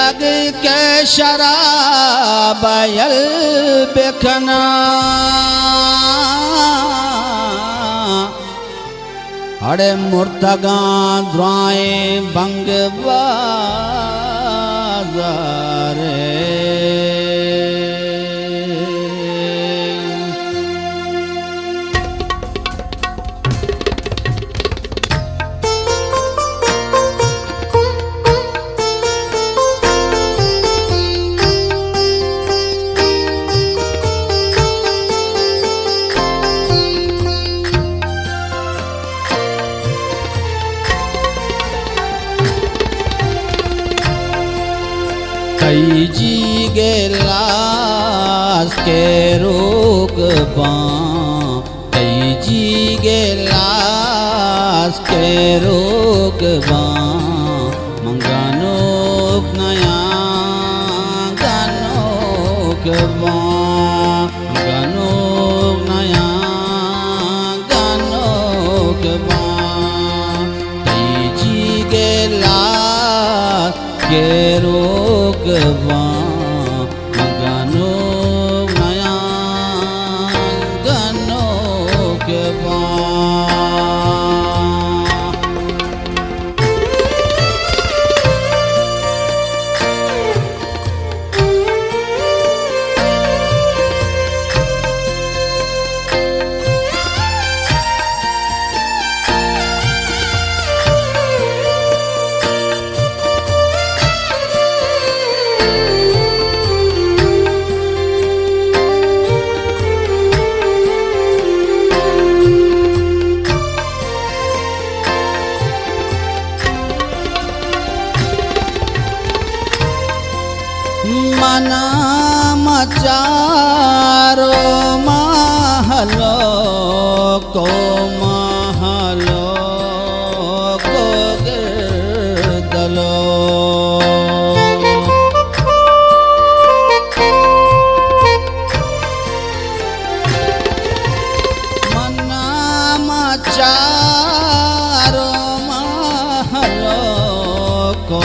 जग के शराब बेखना अड़े मुर्तगा द्वाए बंग बाजारे कई जी गेलास के रोग कई जी गेलास के रोग मंगानो नया गानो गानो नया गानो कई जी गेलास के रोग गानो नया गानो के मना मचारो महलो को गिरदलो मना मचारो महलो को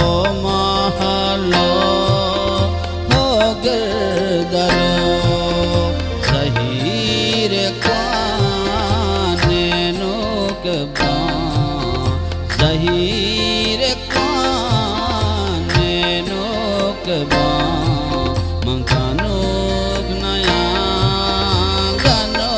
ज़हीर काने नोक ज़हीर काने नोक मंगानो नया गानो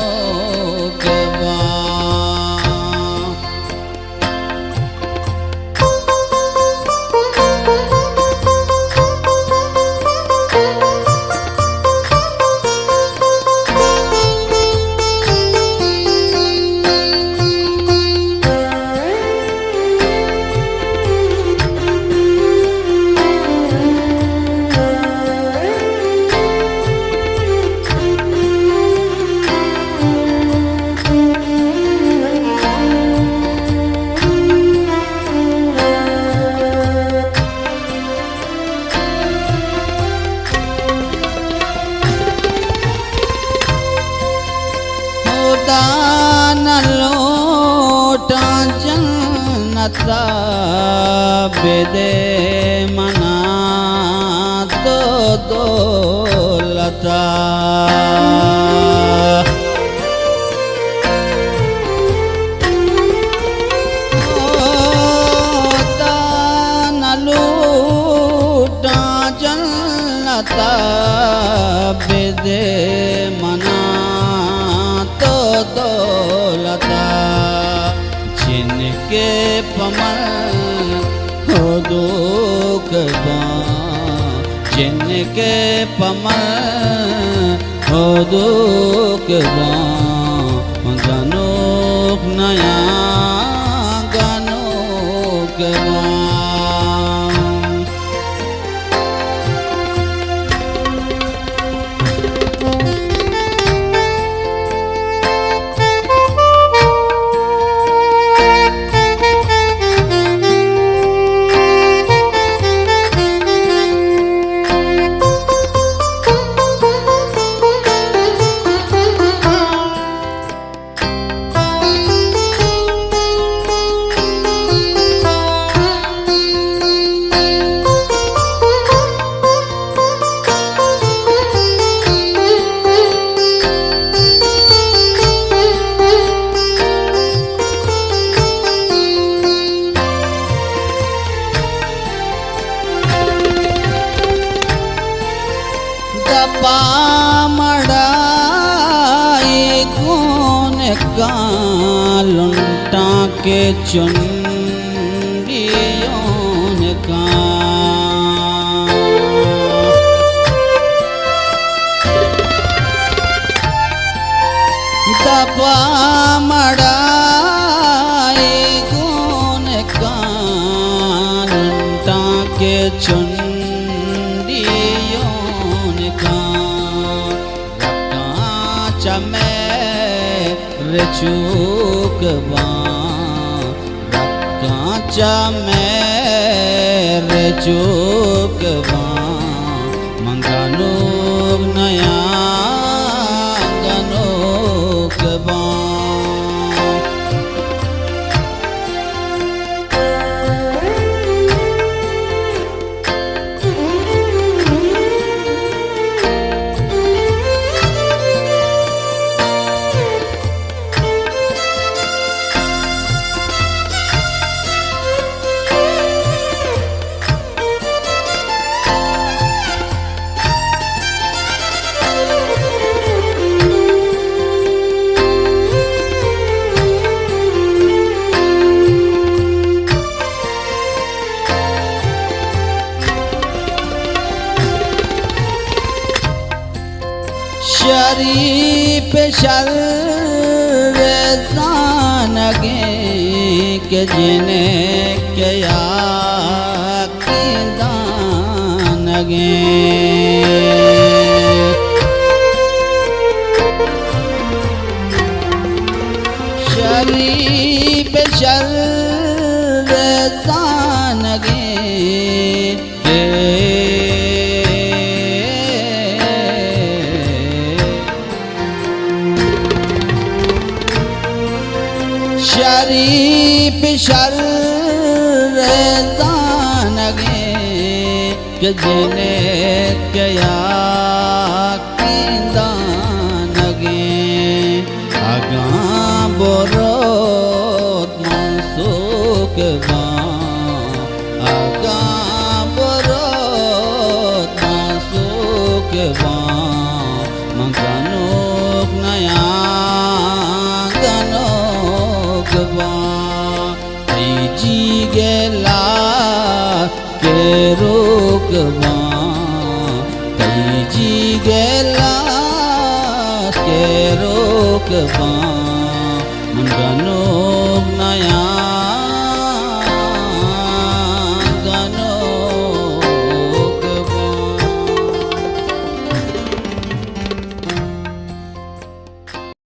दान लोटा जन्नता बेदे मना तो दौलता दान लोटा जन्नता बेदे मना दौलता जिनके पमल हो दुख जिनके पमल हो दुख गानो नया गानो लुंटा के चुंडियों का दबा मड़ाई गुन का लुंटा के चुंडियों का चमे चूक काचा मेरे चूक मंगानूक नया गनूक शरीफ शर्रज़ानगे के जिन्हें क्या दानगे शरीफ शर्रज़ानगे शरीफ शर्रज़ानगे के जिन्हें क्या दानगे आगा बोरोत मनसूक आगा बोरोत मनसूक मंगनूक नया जी गेला के रोकवा जी गेला के रोकवा मंगनो